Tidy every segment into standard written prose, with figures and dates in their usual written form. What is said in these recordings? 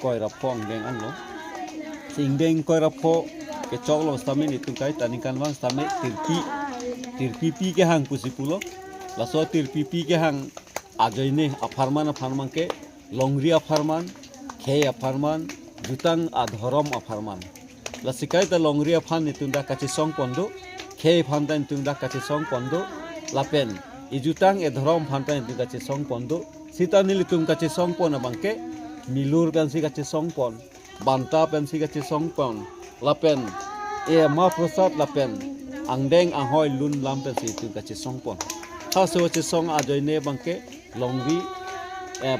koi rapong deng an lo sing deng koi rapo ke chok lo stame ni tung kai tani kan wang stame tirpi pi ke hang pusipulo laso tirpi pi ke hang ajoi ne aparman ke longri aparman khe aparman jutang adhorom aparman la sikai ta longri aphan ni tunda kachi song pondo khe phan ta tunda kachi song pondo lapen ijutang adhorom phan ta tunda kachi song pondo sita nili tung kachi song pon abangke milur kan si kachi song pon banta pen si kachi song pon lapen ma prasad lapen angdeng ahoy lun lam pen si tung kachi song pon ha so kachi song ajoi ne bangke longri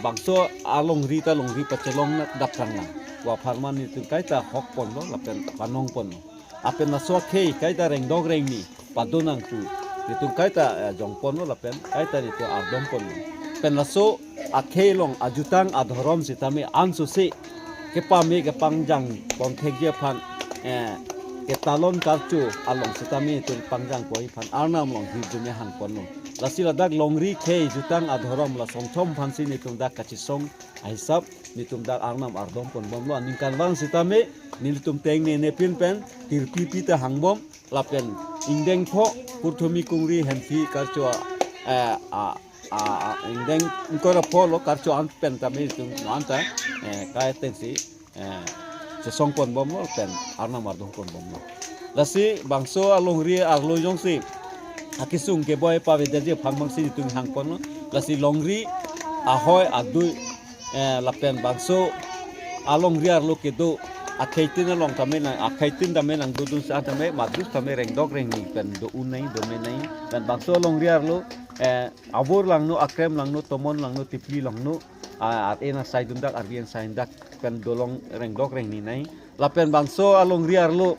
bangso alongri ta longri pachelong na daprang na wa farman ni tung kai ta hok pon lo lapen panong pon apen na so khei kai ta reng dog reng ni padonang tu ni tung kai ta jong pon lo lapen kai ta ni tu ardom pon pen na so akhei long ajutang adhorom sitame ansu se ke pame ke pangjang pon thegje phan ke talon karchu along sitame tu pangjang poi phan arnam long hi jume han pon lo lasila dak longri khei jutang adhorom la songthom phansi ni tung dak kachi song aisap ni tum dak arnam ardom pon bom lo ning kan wang sitame nil tum teng ne pin pen tirpi pi ta hangbom lapen ingdeng pho purthumi kungri henfi karchu ingdeng kora pho lo karchu an pen tame tum anta kai tensi se song pon bom lo pen arnam ardom pon bom lo lasi bangso alongri arlo jong si akisung ke boy pa vedaje phangmang si tung hang pon lasi longri ahoy adui lapen bangso alongri arlo ke do akhaitin long tame na akhaitin tame nang dudun sa tame madus tame reng dog reng ni pen do unai do menai dan bangso longri arlo abur lang no akrem lang no tomon lang no tipli lang no at ena saidun dak arbian sain dak pen dolong reng dog reng ni nai lapen bangso alongri arlo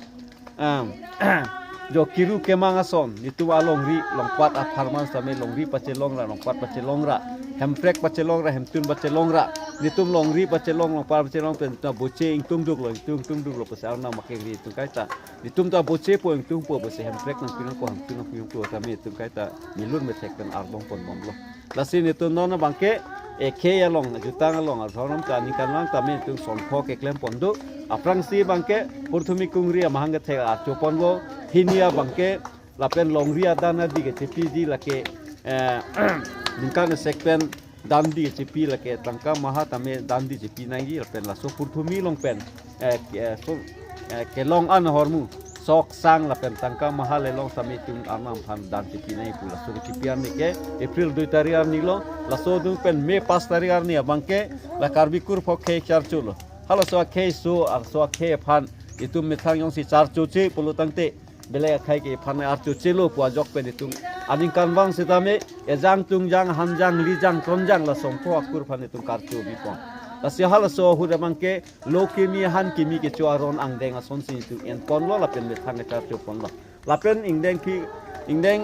jo kiru kemang ason itu alongri longpat a farman same longri pachelong ra longpat pachelong ra hemprek pachelong ra hemtun pachelong ra nitum longri pachelong longpat pachelong pen ta boche ingtung duk lo ingtung duk lo pasal na make ri tu kai ta nitum ta boche po ingtung po bose hemprek nang pinang ko hemtun nang pinang po tame tu kai ta milun metek pen arbong pon bom lo lasi nitu nona bangke ekhe along jutang along arthorom ta ni kanlang tame tu sonpho ke klem pondu aprang si bangke purthumi kungri mahang the a chopon go hinia bangke lapen longri adana dige chepi di lake ningkan sekpen dandi chepi lake tangka maha tame dandi chepi nangi lapen laso purthumi longpen ke long an hormu sok sang lapen tangka maha le long sami tung arnam phan dan chepi nai pula so chepi ar ni ke april 2 tarikh ar ni lo laso dung pen me 5 tarikh ar ni bangke la karbikur phokhe charchulo halo so khe so ar so khe phan itu methang yong si charchu che pulutangte bele khai ke phan ar chu chelo kwa jok pe tung aning kan wang sitame ejang tungjang hanjang lijang tonjang la songpho akur phan tung karchu bi pon lasi halo so hu de bangke lokimi han kimi ke chuaron angdeng ason si tu en pon lo la pen methang ke charchu pon lo la pen ingdeng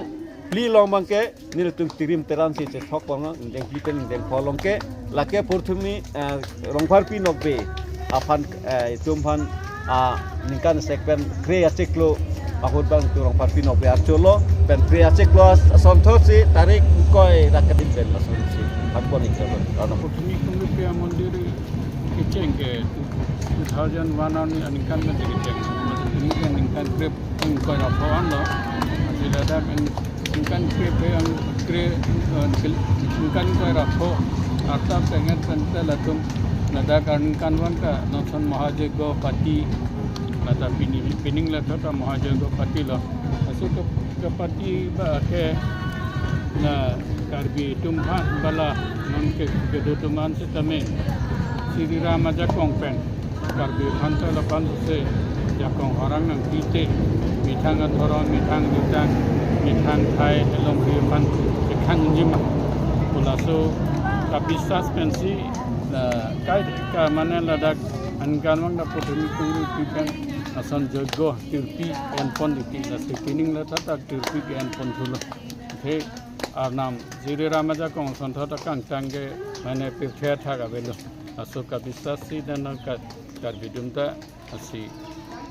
pli long bangke nil tung tirim teran si che thok pon ingdeng pli pen ingdeng pholong ke la ke purthumi rongphar pi nokbe afan itum phan ningkan sekpen krea ciklo ahud bang turong parpino pe archolo pen krea ciklo sontosi tarik koi rakatin pen lasunsi akon ikalo ana putmi kumpe mandir kicenge 2001 ani aningkan na dikiceng ini kan ningkan krep koi rapawan lo dilada ningkan krep yang ningkan koi rapo atap pengen pentel atum nada kan wan ka nonton mahajago pati nada pining la thata mahajago pati la asu ke pati ba ke na karbi tumha bala non ke kedutungan setame Sri Ramaja kongpen karbi hanta la pan se jakong orang nang pite mitang athoron mitang jutang mitang thai elong pi pan khang jima pulaso kabisas pensi kai ka mana ladak angan wang da putri kungri pikan asan jogo tirpi en pon di la sekining la tata tirpi ke en pon thula the arnam Sri Ramaja kong santha ta kang tangge mane pirthya tha ga belo asoka bisasi dan ka kar bidumta asi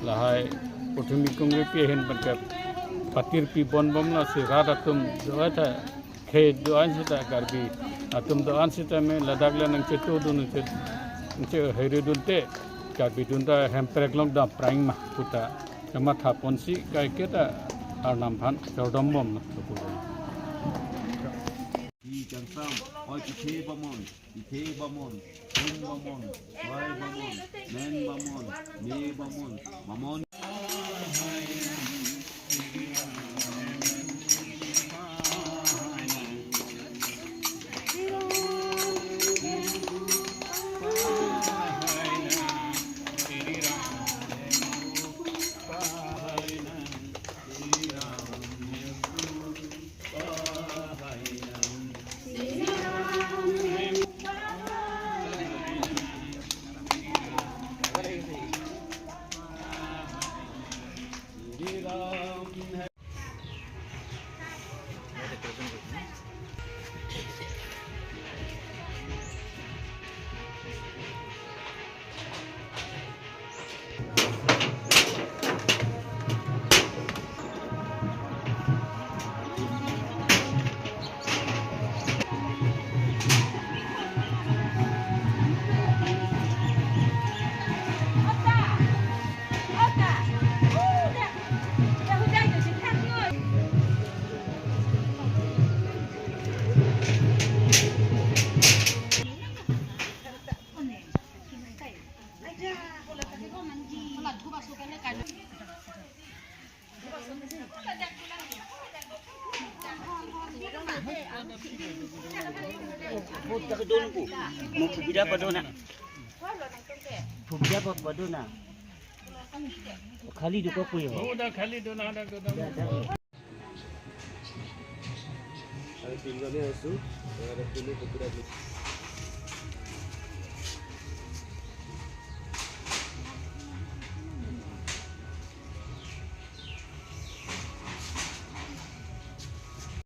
lahai putri kungri pe hen ban patir pi bon bom la se radatum doata khe doan sita karbi atum doan sita me ladak la nang cheto dunu chet ce hari dunte ka bidunta hemprek long da prang ma puta kama tha ponsi kai keta arnam phan chordom bom na tu Di jang sam, oi pithe bamon, hum bamon, wai bamon, men bamon, me bamon, mamon. Pupida padona. Pupida padona. खाली दुको कोई हो udah khali dona ada godam Ada tinggalnya asu, ada pilih beberapa.